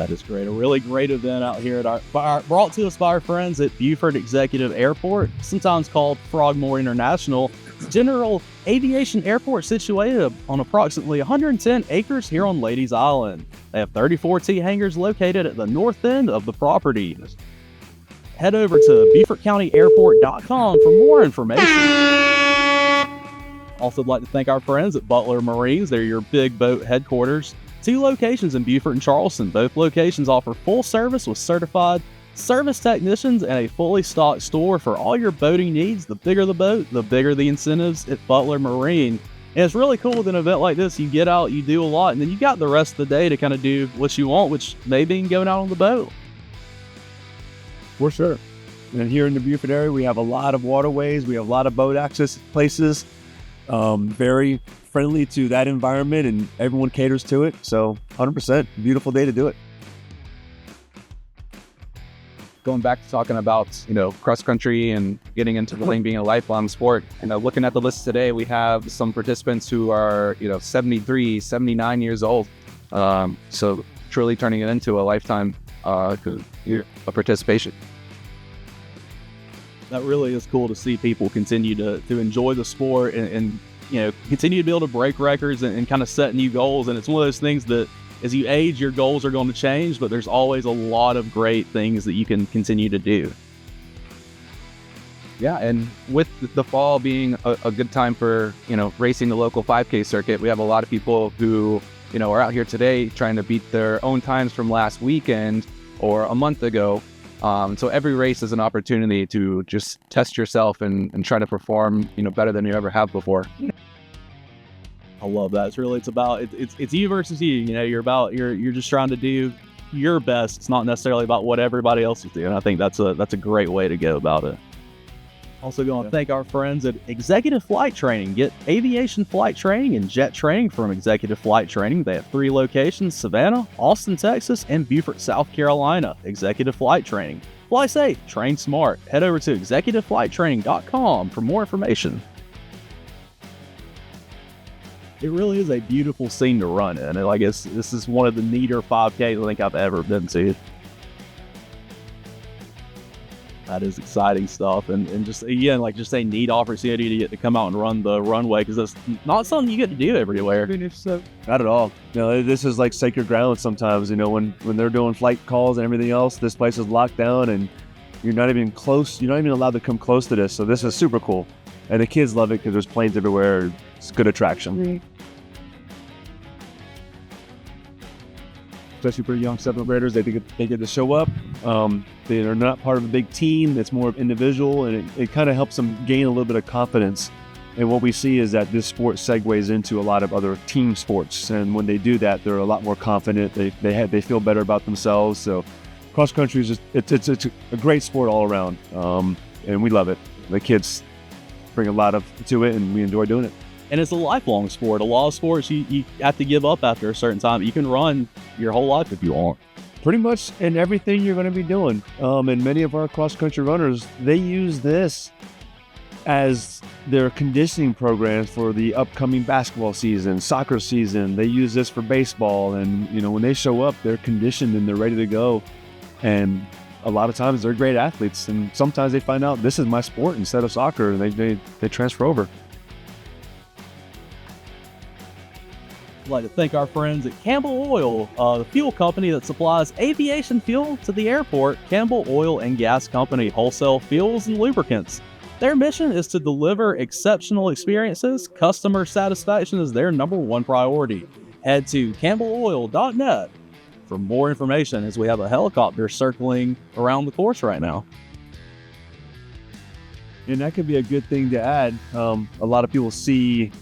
That is great. A really great event out here at brought to us by our friends at Beaufort Executive Airport, sometimes called Frogmore International General Aviation Airport, situated on approximately 110 acres here on Ladies Island. They have 34 T hangars located at the north end of the property. Head over to BeaufortCountyAirport.com for more information. Also, I'd like to thank our friends at Butler Marines. They're your big boat headquarters. 2 locations in Beaufort and Charleston. Both locations offer full service with certified service technicians and a fully stocked store for all your boating needs. The bigger the boat, the bigger the incentives at Butler Marine. And it's really cool with an event like this. You get out, you do a lot, and then you got the rest of the day to kind of do what you want, which may be going out on the boat. For sure. And here in the Beaufort area, we have a lot of waterways. We have a lot of boat access places. Very friendly to that environment, and everyone caters to it. So 100%, beautiful day to do it. Going back to talking about, cross country and getting into the thing being a lifelong sport. Looking at the list today, we have some participants who are, 73, 79 years old. So truly turning it into a lifetime of participation. That really is cool to see people continue to enjoy the sport and continue to be able to break records and kind of set new goals. And it's one of those things that as you age, your goals are going to change, but there's always a lot of great things that you can continue to do. Yeah, and with the fall being a good time for, racing the local 5K circuit, we have a lot of people who, are out here today trying to beat their own times from last weekend or a month ago. So every race is an opportunity to just test yourself and try to perform, better than you ever have before. I love that. It's you versus you. You're just trying to do your best. It's not necessarily about what everybody else is doing. I think that's a great way to go about it. Also going to thank our friends at Executive Flight Training. Get aviation flight training and jet training from Executive Flight Training. They have 3 locations: Savannah, Austin, Texas, and Beaufort, South Carolina. Executive Flight Training. Fly safe, train smart. Head over to executiveflighttraining.com for more information. It really is a beautiful scene to run in. And I guess this is one of the neater 5Ks I think I've ever been to. That is exciting stuff, and just again, just a neat opportunity to get to come out and run the runway, because that's not something you get to do everywhere. Not at all. This is like sacred ground sometimes. When they're doing flight calls and everything else, this place is locked down, and you're not even close. You're not even allowed to come close to this. So this is super cool, and the kids love it because there's planes everywhere. It's a good attraction. Especially for young 7th graders, they get to show up. They're not part of a big team. It's more individual, and it kind of helps them gain a little bit of confidence. And what we see is that this sport segues into a lot of other team sports, and when they do that, they're a lot more confident. They feel better about themselves. So cross country is it's a great sport all around, and we love it. The kids bring a lot to it, and we enjoy doing it. And it's a lifelong sport. A lot of sports you have to give up after a certain time. You can run your whole life if you want. Pretty much in everything you're going to be doing. And many of our cross-country runners, they use this as their conditioning programs for the upcoming basketball season, soccer season. They use this for baseball. And, when they show up, they're conditioned and they're ready to go. And a lot of times they're great athletes. And sometimes they find out this is my sport instead of soccer, and they transfer over. I'd like to thank our friends at Campbell Oil, the fuel company that supplies aviation fuel to the airport. Campbell Oil and Gas Company, wholesale fuels and lubricants. Their mission is to deliver exceptional experiences. Customer satisfaction is their #1 priority. Head to campbelloil.net for more information, as we have a helicopter circling around the course right now. And that could be a good thing to add. A lot of people see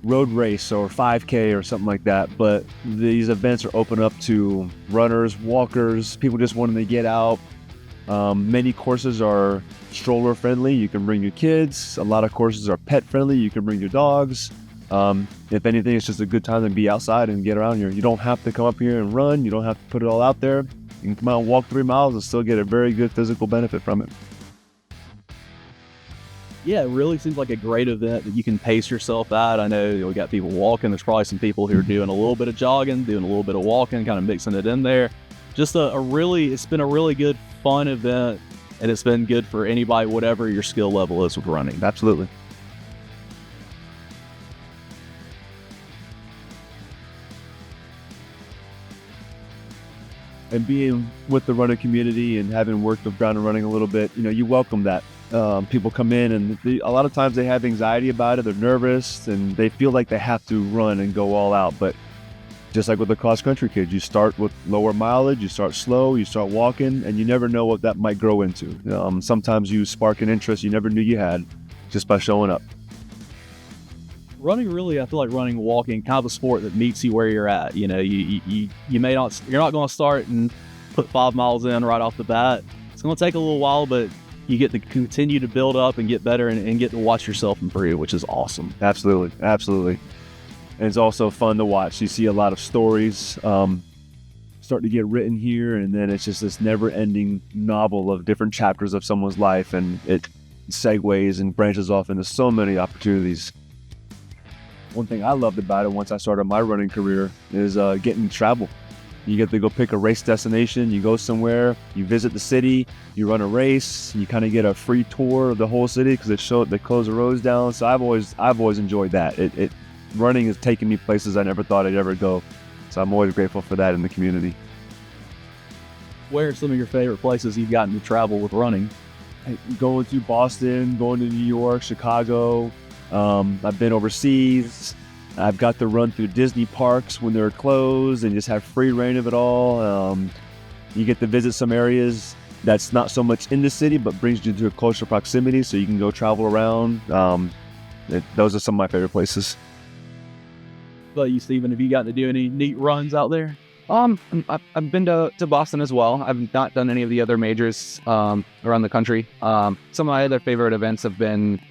road race or 5K or something like that, but these events are open up to runners, walkers, people just wanting to get out. Many courses are stroller friendly. You can bring your kids. A lot of courses are pet friendly. You can bring your dogs. If anything, it's just a good time to be outside and get around here. You don't have to come up here and run. You don't have to put it all out there. You can come out and walk 3 miles and still get a very good physical benefit from it. Yeah, it really seems like a great event that you can pace yourself at. I know we got people walking. There's probably some people who are doing a little bit of jogging, doing a little bit of walking, kind of mixing it in there. just it's been a really good, fun event, and it's been good for anybody, whatever your skill level is with running. Absolutely. And being with the running community and having worked with ground and running a little bit, you welcome that. People come in and a lot of times they have anxiety about it. They're nervous and they feel like they have to run and go all out. But just like with the cross country kids, you start with lower mileage, you start slow, you start walking, and you never know what that might grow into. Sometimes you spark an interest you never knew you had just by showing up. Running, really, I feel like running, walking, kind of a sport that meets you where you're at. You're not going to start and put 5 miles in right off the bat. It's going to take a little while, but you get to continue to build up and get better and get to watch yourself improve, which is awesome. Absolutely. And it's also fun to watch. You see a lot of stories start to get written here, and then it's just this never-ending novel of different chapters of someone's life, and it segues and branches off into so many opportunities. One thing I loved about it once I started my running career is getting to travel. You get to go pick a race destination, you go somewhere, you visit the city, you run a race, you kind of get a free tour of the whole city because they close the roads down. So I've always enjoyed that. Running has taken me places I never thought I'd ever go. So I'm always grateful for that in the community. Where are some of your favorite places you've gotten to travel with running? Going to Boston, going to New York, Chicago. I've been overseas. I've got to run through Disney parks when they're closed and just have free reign of it all. You get to visit some areas that's not so much in the city, but brings you to a closer proximity so you can go travel around. Those are some of my favorite places. But you, Steven, have you gotten to do any neat runs out there? I've been to Boston as well. I've not done any of the other majors around the country. Some of my other favorite events have been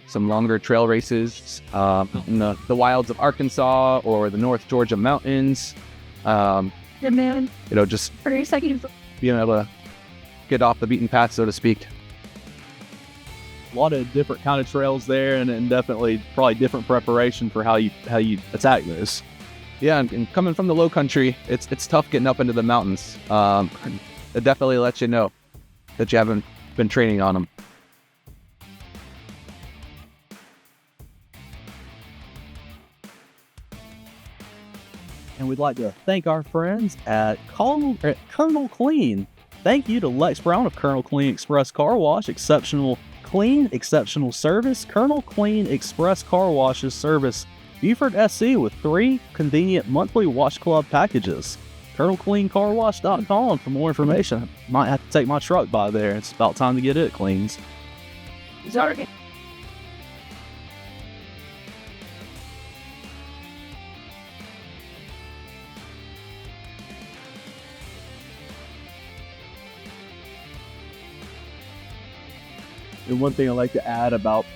some longer trail races in the wilds of Arkansas or the North Georgia mountains. Just being able to get off the beaten path, so to speak. A lot of different kind of trails there, and definitely probably different preparation for how you attack this. Yeah, and coming from the low country, it's tough getting up into the mountains. It definitely lets you know that you haven't been training on them. And we'd like to thank our friends at Colonel Clean. Thank you to Lex Brown of Colonel Clean Express Car Wash. Exceptional clean, exceptional service. Colonel Clean Express Car Washes service Beaufort SC with 3 convenient monthly wash club packages. ColonelCleanCarWash.com for more information. Might have to take my truck by there. It's about time to get it cleansed. Sorry. And one thing I like to add about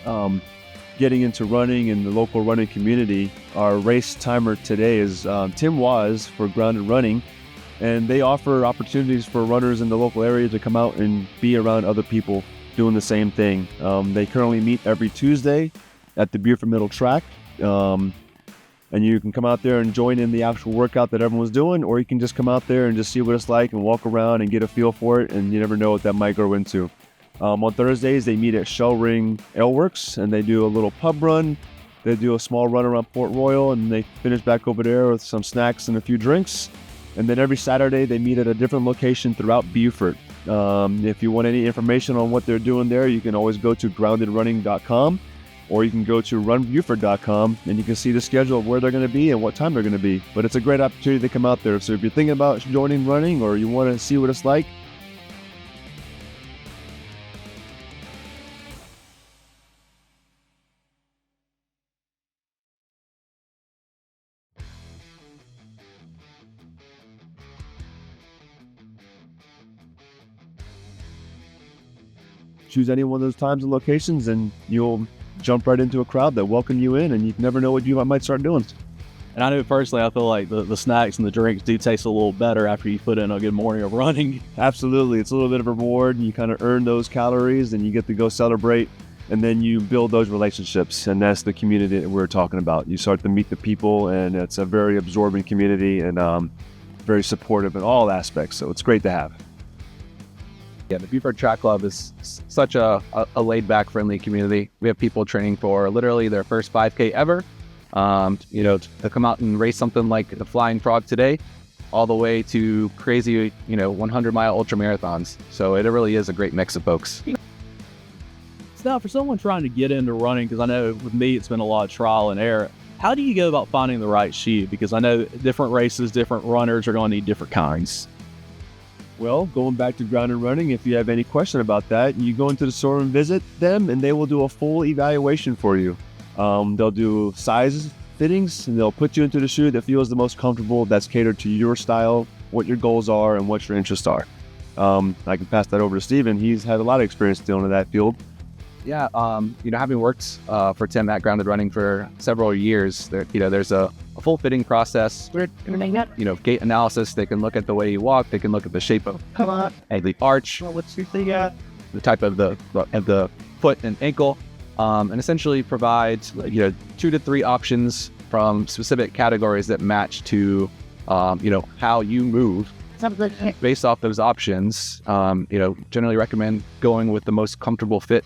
getting into running and the local running community, our race timer today is Tim Waz for Grounded Running, and they offer opportunities for runners in the local area to come out and be around other people doing the same thing. They currently meet every Tuesday at the Beaufort Middle Track, and you can come out there and join in the actual workout that everyone's doing, or you can just come out there and just see what it's like and walk around and get a feel for it, and you never know what that might grow into. On Thursdays, they meet at Shell Ring Ale Works, and they do a little pub run. They do a small run around Port Royal, and they finish back over there with some snacks and a few drinks. And then every Saturday, they meet at a different location throughout Beaufort. If you want any information on what they're doing there, you can always go to groundedrunning.com, or you can go to runbeaufort.com, and you can see the schedule of where they're going to be and what time they're going to be. But it's a great opportunity to come out there. So if you're thinking about joining running, or you want to see what it's like, choose any one of those times and locations, and you'll jump right into a crowd that welcome you in, and you never know what you might start doing. And I know personally, I feel like the snacks and the drinks do taste a little better after you put in a good morning of running. Absolutely. It's a little bit of a reward, and you kind of earn those calories, and you get to go celebrate, and then you build those relationships, and that's the community that we're talking about. You start to meet the people, and it's a very absorbing community, and very supportive in all aspects. So it's great to have. Yeah, the Beaufort Track Club is such a laid-back, friendly community. We have people training for literally their first 5K ever. To come out and race something like the Flying Frog today, all the way to crazy, 100-mile ultra marathons. So it really is a great mix of folks. So now, for someone trying to get into running, because I know with me it's been a lot of trial and error, how do you go about finding the right shoe? Because I know different races, different runners are going to need different kinds. Well, going back to Grounded Running, if you have any question about that, you go into the store and visit them, and they will do a full evaluation for you. They'll do size fittings, and they'll put you into the shoe that feels the most comfortable, that's catered to your style, what your goals are, and what your interests are. I can pass that over to Steven. He's had a lot of experience dealing in that field. Yeah, having worked for Tim at Grounded Running for several years, there's a full fitting process. Gait analysis. They can look at the way you walk. They can look at the shape of the arch, the type of the foot and ankle, and essentially provide 2 to 3 options from specific categories that match to how you move. Based off those options, generally recommend going with the most comfortable fit.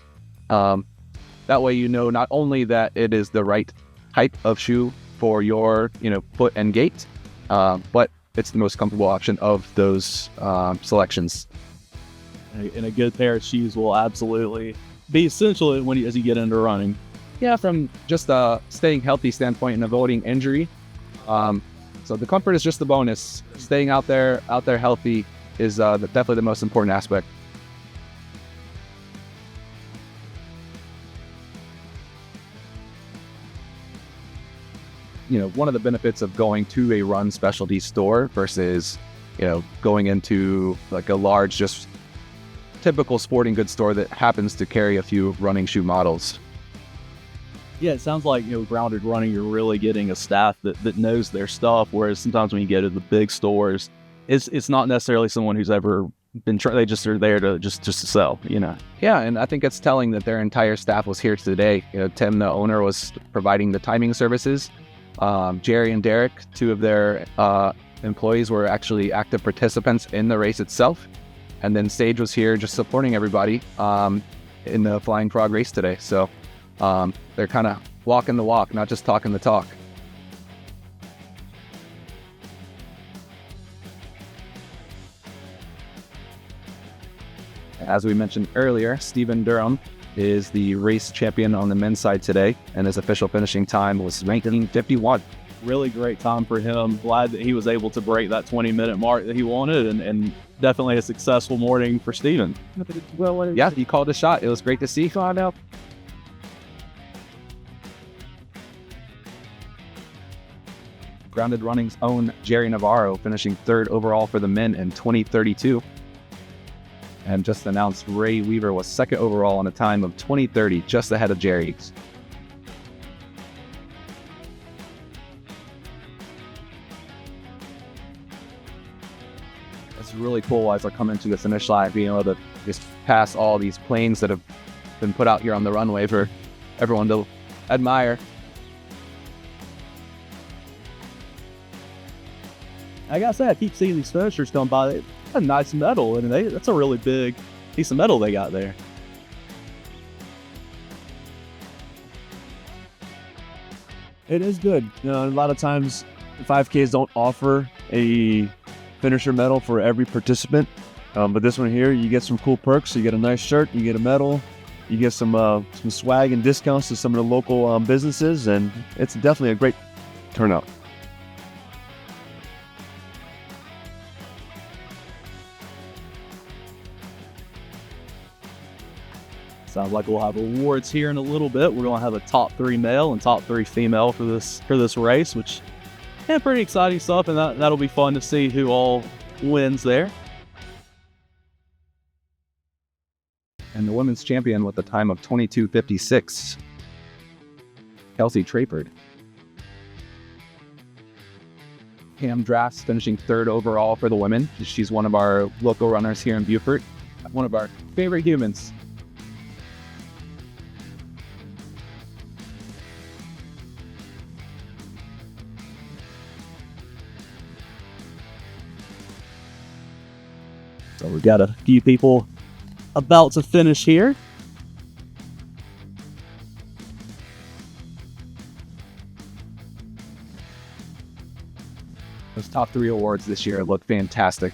That way, not only that it is the right type of shoe for your, foot and gait, but it's the most comfortable option of those selections. And a good pair of shoes will absolutely be essential as you get into running. Yeah, from just a staying healthy standpoint and avoiding injury. So the comfort is just the bonus. Staying out there healthy is definitely the most important aspect. One of the benefits of going to a run specialty store versus, going into like a large, just typical sporting goods store that happens to carry a few running shoe models. Yeah, it sounds like, Grounded Running, you're really getting a staff that knows their stuff, whereas sometimes when you go to the big stores, it's not necessarily someone who's ever been they just are there to just to sell, Yeah, and I think it's telling that their entire staff was here today. Tim, the owner, was providing the timing services. Jerry and Derek, 2 of their employees, were actually active participants in the race itself. And then Sage was here just supporting everybody in the Flying Frog race today. So they're kind of walking the walk, not just talking the talk. As we mentioned earlier, Stephen Durham is the race champion on the men's side today, and his official finishing time was 19:51. Really great time for him. Glad that he was able to break that 20-minute mark that he wanted, and definitely a successful morning for Stephen. Yeah, he called a shot. It was great to see. Grounded Running's own Jerry Navarro finishing 3rd overall for the men in 20:32. And just announced Ray Weaver was 2nd overall on a time of 20:30, just ahead of Jerry. It's really cool as I come into the finish line, being able to just pass all these planes that have been put out here on the runway for everyone to admire. I gotta say, I keep seeing these finishers come by. They got a nice medal, and that's a really big piece of metal they got there. It is good. A lot of times 5Ks don't offer a finisher medal for every participant, but this one here, you get some cool perks. You get a nice shirt, you get a medal, you get some swag and discounts to some of the local businesses, and it's definitely a great turnout. Sounds like we'll have awards here in a little bit. We're going to have a top 3 male and top 3 female for this race, which pretty exciting stuff, and that'll be fun to see who all wins there. And the women's champion with a time of 22:56, Kelsey Traperd. Pam Drafts finishing 3rd overall for the women. She's one of our local runners here in Beaufort, one of our favorite humans. So we've got a few people about to finish here. Those top 3 awards this year look fantastic.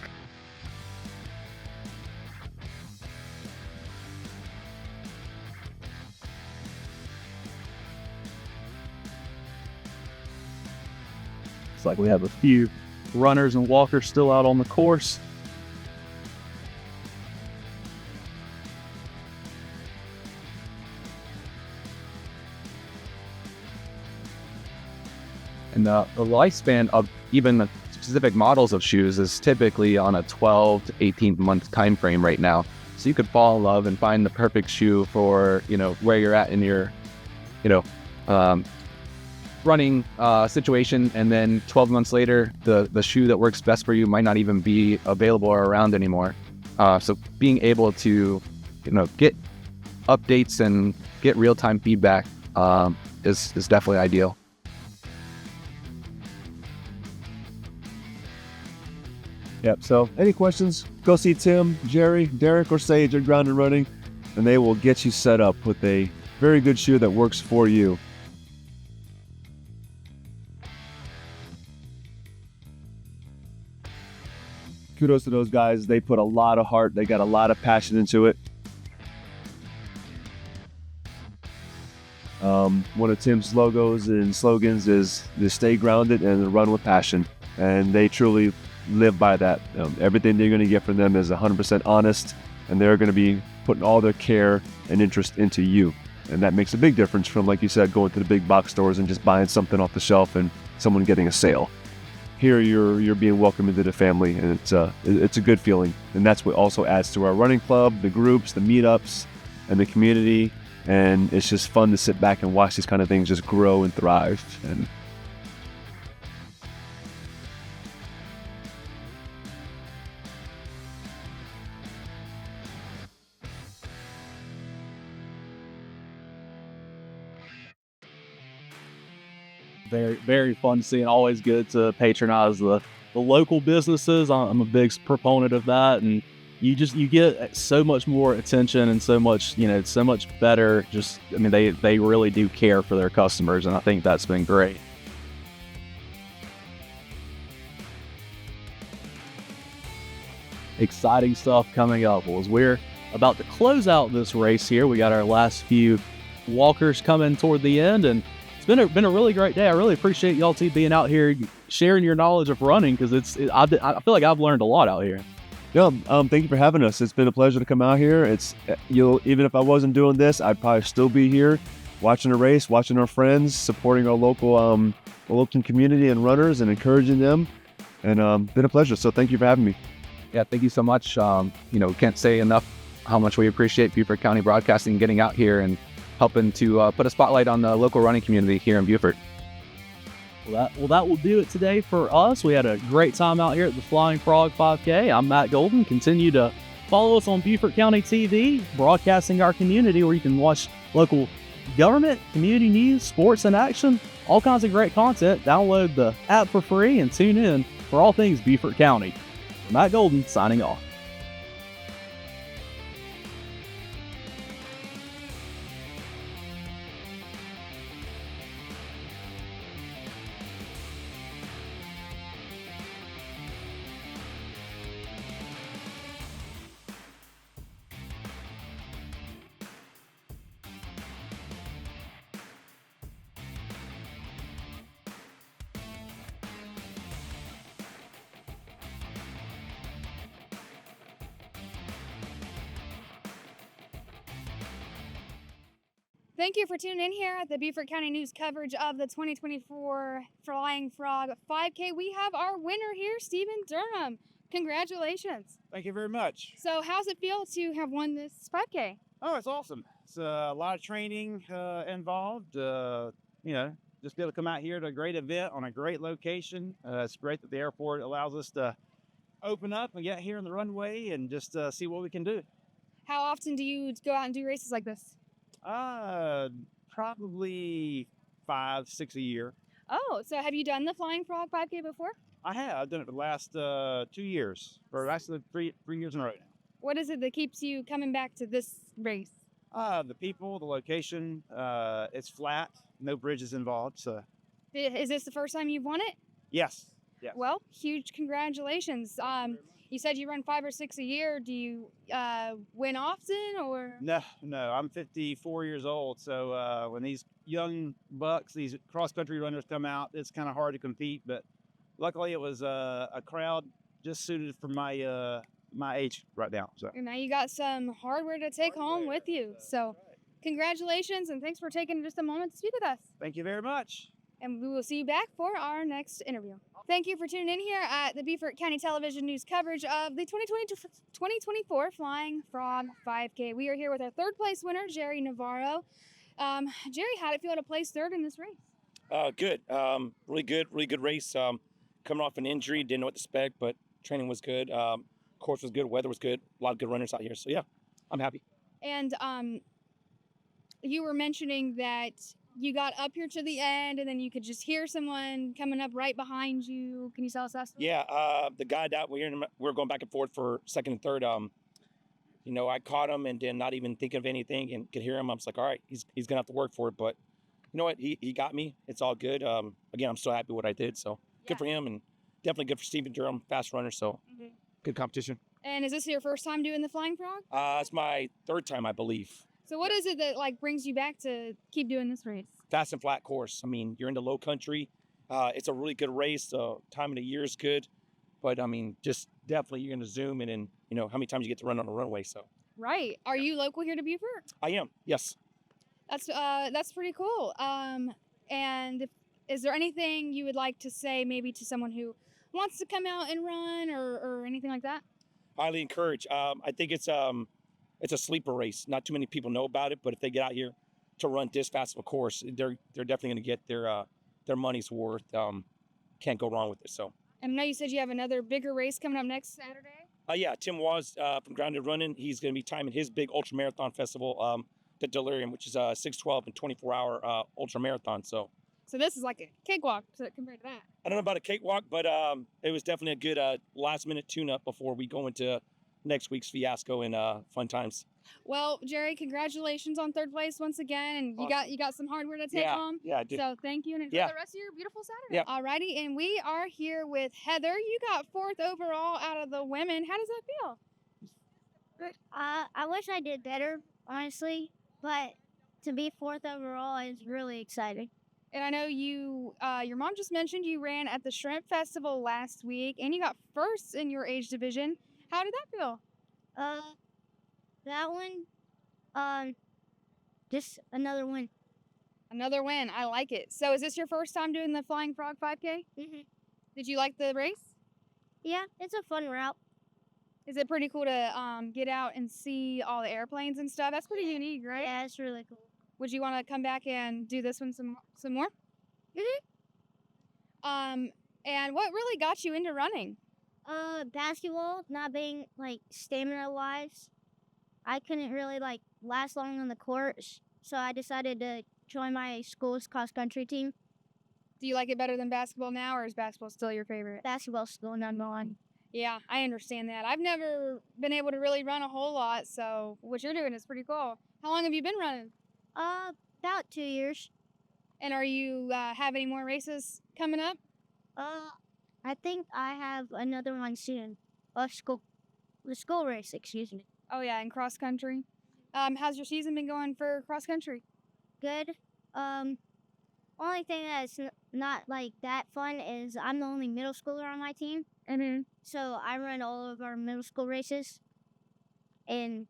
Looks like we have a few runners and walkers still out on the course. And the lifespan of even the specific models of shoes is typically on a 12 to 18 month time frame right now. So you could fall in love and find the perfect shoe for, where you're at in your, running situation. And then 12 months later, the shoe that works best for you might not even be available or around anymore. So being able to, get updates and get real-time feedback is definitely ideal. Yep. So any questions, go see Tim, Jerry, Derek, or Sage at Ground and Running, and they will get you set up with a very good shoe that works for you. Kudos to those guys. They put a lot of heart. They got a lot of passion into it. One of Tim's logos and slogans is to stay grounded and run with passion. And they truly live by that. Everything they're going to get from them is 100% honest, and they're going to be putting all their care and interest into you. And that makes a big difference from, like you said, going to the big box stores and just buying something off the shelf and someone getting a sale. Here you're being welcomed into the family, and it's a good feeling. And that's what also adds to our running club, the groups, the meetups, and the community. And it's just fun to sit back and watch these kind of things just grow and thrive. And Very, very fun to see, and always good to patronize the local businesses. I'm a big proponent of that, and you get so much more attention and so much, so much better. They really do care for their customers, and I think that's been great. Exciting stuff coming up. Well, as we're about to close out this race here, we got our last few walkers coming toward the end, and it's been a really great day. I really appreciate y'all two being out here sharing your knowledge of running, because I feel like I've learned a lot out here. yeah, thank you for having us. It's been a pleasure to come out here. Even if I wasn't doing this, I'd probably still be here watching a race, watching our friends, supporting our local community and runners, and encouraging them. And been a pleasure. So thank you for having me. Yeah, thank you so much. Can't say enough how much we appreciate Beaufort County Broadcasting getting out here and helping to put a spotlight on the local running community here in Beaufort. Well, that will do it today for us. We had a great time out here at the Flying Frog 5K. I'm Matt Golden. Continue to follow us on Beaufort County TV, broadcasting our community, where you can watch local government, community news, sports in action, all kinds of great content. Download the app for free and tune in for all things Beaufort County. I'm Matt Golden, signing off. Thank you for tuning in here at the Beaufort County News coverage of the 2024 Flying Frog 5K. We have our winner here, Stephen Durham. Congratulations. Thank you very much. So how's it feel to have won this 5K? Oh, it's awesome. It's a lot of training involved. Just be able to come out here to a great event on a great location. It's great that the airport allows us to open up and get here in the runway and just see what we can do. How often do you go out and do races like this? Probably 5-6 a year. Oh, so have you done the Flying Frog 5K before? I have. I've done it for the last 2 years, or actually 3 years in a row now. What is it that keeps you coming back to this race? The people, the location, it's flat, no bridges involved. So, Is this the first time you've won it? yes. Yes. Well, huge congratulations. You said you run 5 or 6 a year. Do you win often or? No, I'm 54 years old. So when these young bucks, these cross country runners come out, it's kind of hard to compete. But luckily, it was a crowd just suited for my age right now. So And now you got some hardware to take home with you. So congratulations and thanks for taking just a moment to speak with us. thank you very much. And we will see you back for our next interview. Thank you for tuning in here at the Beaufort County Television News coverage of the 2024 Flying Frog 5K. We are here with our third place winner, Jerry Navarro. Jerry, how did it feel to place third in this race? Good. Really good race. Coming off an injury, didn't know what to expect, but training was good. Course was good. Weather was good. A lot of good runners out here. So yeah, I'm happy. And you were mentioning that you got up here to the end and then you could just hear someone coming up right behind you. Can you tell us that story? Yeah. The guy that we're going back and forth for second and third. I caught him and then not even thinking of anything and could hear him. I was like, all right, he's gonna have to work for it. But you know what? He got me. It's all good. Again, I'm so happy what I did. So good for him and definitely good for Stephen Durham, fast runner. So good competition. And is this your first time doing the Flying Frog? It's my third time, I believe. So what is it that brings you back to keep doing this race? Fast and flat course. I mean, you're in the low country. It's a really good race. Time of the year is good. But, I mean, just definitely you're going to zoom in and, how many times you get to run on a runway. So Right. Are you local here to Beaufort? I am, yes. That's pretty cool. And is there anything you would like to say maybe to someone who wants to come out and run or anything like that? Highly encourage. I think it's a sleeper race. Not too many people know about it, but if they get out here to run this fast of a course, they're definitely going to get their money's worth. Can't go wrong with it. So. And I know you said you have another bigger race coming up next Saturday. Yeah, Tim Waz from Grounded Running. He's going to be timing his big ultra marathon festival, the Delirium, which is a 6:12 and 24-hour ultra marathon. So this is like a cakewalk compared to that. I don't know about a cakewalk, but it was definitely a good last-minute tune-up before we go into next week's fiasco and fun times. Well, Jerry, congratulations on third place once again, and you got some hardware to take home. Yeah, I did. So thank you, and enjoy the rest of your beautiful Saturday. Yeah. Alrighty, and we are here with Heather. You got fourth overall out of the women. How does that feel? I wish I did better, honestly, but to be fourth overall is really exciting. And I know your mom just mentioned you ran at the Shrimp Festival last week, and you got first in your age division. How did that feel? That one, just another win. Another win. I like it. So is this your first time doing the Flying Frog 5K? Mm-hmm. Did you like the race? Yeah, it's a fun route. Is it pretty cool to get out and see all the airplanes and stuff? That's pretty unique, right? Yeah, it's really cool. Would you want to come back and do this one some more? Mm-hmm. And what really got you into running? Basketball, not being stamina wise. I couldn't really last long on the court, so I decided to join my school's cross country team. Do you like it better than basketball now, or is basketball still your favorite? Basketball's still number one. Yeah, I understand that. I've never been able to really run a whole lot, so what you're doing is pretty cool. How long have you been running? About 2 years. And are you have any more races coming up? I think I have another one soon. The school race, excuse me. Oh yeah, in cross country. How's your season been going for cross country? Good. Only thing that's not that fun is I'm the only middle schooler on my team. Mm-hmm. So I run all of our middle school races. And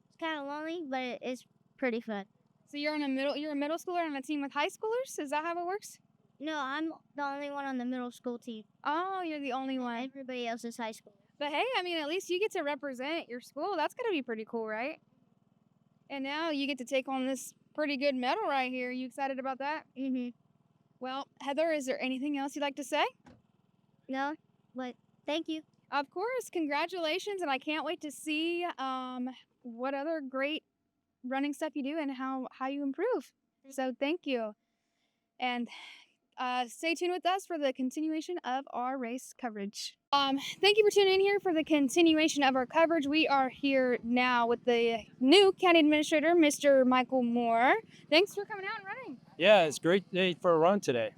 it's kind of lonely, but it's pretty fun. So you're a middle schooler on a team with high schoolers? Is that how it works? No, I'm the only one on the middle school team. Oh, you're the only one. Everybody else is high school. But hey, I mean, at least you get to represent your school. That's got to be pretty cool, right? And now you get to take on this pretty good medal right here. You excited about that? Mm-hmm. Well, Heather, is there anything else you'd like to say? No, but thank you. Of course. Congratulations. And I can't wait to see what other great running stuff you do and how you improve. So thank you. And Stay tuned with us for the continuation of our race coverage. Thank you for tuning in here for the continuation of our coverage. We are here now with the new county administrator, Mr. Michael Moore. Thanks for coming out and running. Yeah, it's a great day for a run today.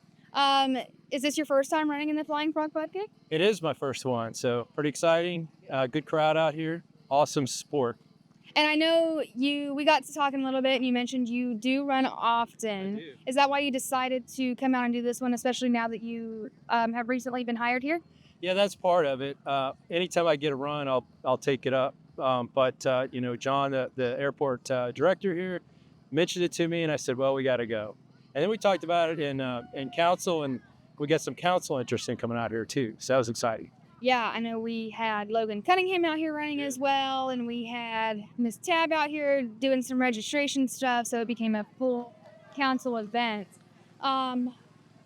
Is this your first time running in the Flying Frog 5K? It is my first one, so pretty exciting. Good crowd out here. Awesome sport. And I know we got to talking a little bit, and you mentioned you do run often. I do. Is that why you decided to come out and do this one, especially now that you have recently been hired here? Yeah, that's part of it. Anytime I get a run, I'll take it up. But John, the airport director here, mentioned it to me, and I said, well, we got to go. And then we talked about it in council, and we got some council interest in coming out here too. So that was exciting. Yeah, I know we had Logan Cunningham out here running as well, and we had Miss Tab out here doing some registration stuff, so it became a full council event.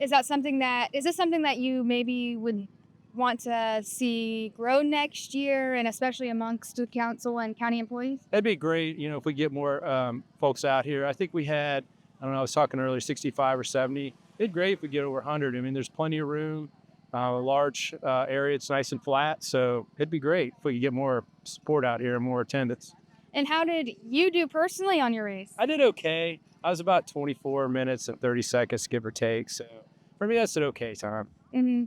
Is this something that you maybe would want to see grow next year, and especially amongst the council and county employees? That'd be great, if we get more folks out here. I think we had, I was talking earlier, 65 or 70. It'd be great if we get over 100. I mean, there's plenty of room. A large area, it's nice and flat, so it'd be great if we could get more support out here and more attendance. And how did you do personally on your race? I did okay. I was about 24 minutes and 30 seconds, give or take, so for me, that's an okay time. Mm-hmm.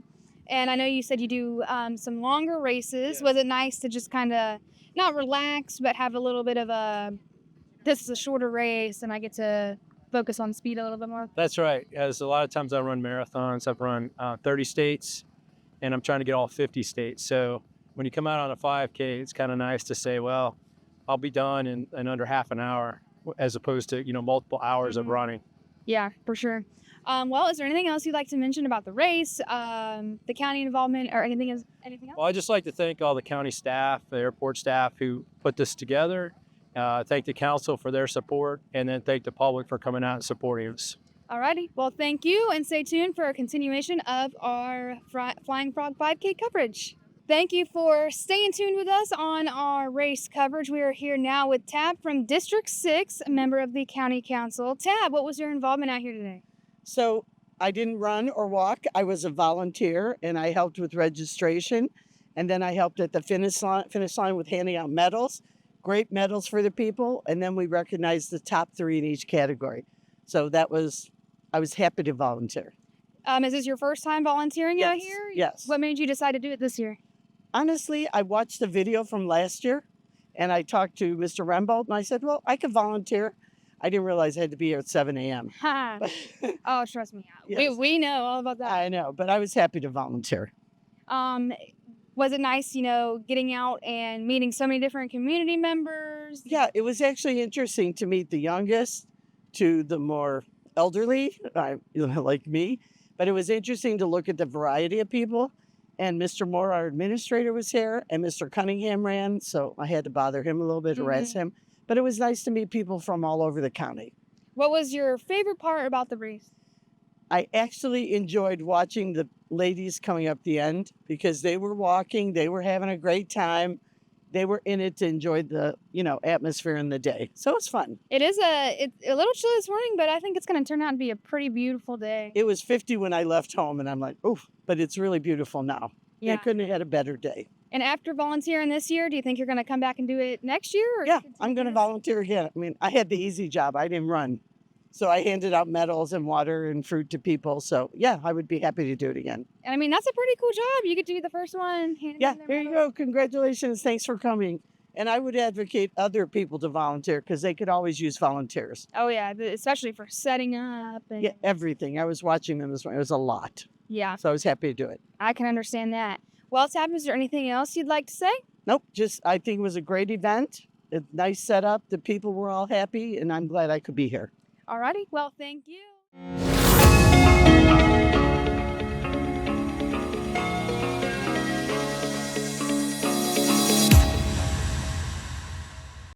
And I know you said you do some longer races. Yes. Was it nice to just kind of not relax, but have a little bit of this is a shorter race, and I get to focus on speed a little bit more? That's right. As a lot of times I run marathons. I've run 30 states, and I'm trying to get all 50 states. So when you come out on a 5K, it's kind of nice to say, well, I'll be done in under half an hour, as opposed to, multiple hours of running. Yeah, for sure. Well, is there anything else you'd like to mention about the race, the county involvement, or anything else? Well, I'd just like to thank all the county staff, the airport staff who put this together. Thank the council for their support, and then thank the public for coming out and supporting us. Alrighty. Well, thank you, and stay tuned for a continuation of our Flying Frog 5K coverage. Thank you for staying tuned with us on our race coverage. We are here now with Tab from District 6, a member of the County Council. Tab, what was your involvement out here today? So I didn't run or walk. I was a volunteer, and I helped with registration, and then I helped at the finish line with handing out medals. Great medals for the people, and then we recognized the top 3 in each category. So I was happy to volunteer. Is this your first time volunteering out Yes, here? yes. What made you decide to do it this year? Honestly, I watched the video from last year, and I talked to Mr. Rembold, and I said, well, I could volunteer. I didn't realize I had to be here at 7 a.m. Ha. Oh, trust me. Yes. We know all about that. I know, but I was happy to volunteer. Was it nice, getting out and meeting so many different community members? Yeah, it was actually interesting to meet the youngest to the more elderly, like me. But it was interesting to look at the variety of people. And Mr. Moore, our administrator, was here, and Mr. Cunningham ran, so I had to bother him a little bit, harass him. But it was nice to meet people from all over the county. What was your favorite part about the race? I actually enjoyed watching the ladies coming up the end because they were walking, they were having a great time. They were in it to enjoy the, atmosphere in the day. So it's fun. It's a little chilly this morning, but I think it's going to turn out to be a pretty beautiful day. It was 50 when I left home, and I'm like, oof, but it's really beautiful now. Yeah. I couldn't have had a better day. And after volunteering this year, do you think you're going to come back and do it next year? Or Yeah, I'm going to volunteer again. I mean, I had the easy job. I didn't run. So I handed out medals and water and fruit to people. So, yeah, I would be happy to do it again. And I mean, that's a pretty cool job. You get to be the first one. Yeah, there you go. Congratulations. Thanks for coming. And I would advocate other people to volunteer because they could always use volunteers. Oh, yeah, especially for setting up. And Yeah, everything. I was watching them this morning. It was a lot. Yeah, So I was happy to do it. I can understand that. Well, Tab, is there anything else you'd like to say? Nope, I think it was a great event. A nice setup. The people were all happy, and I'm glad I could be here. Alrighty, well, thank you.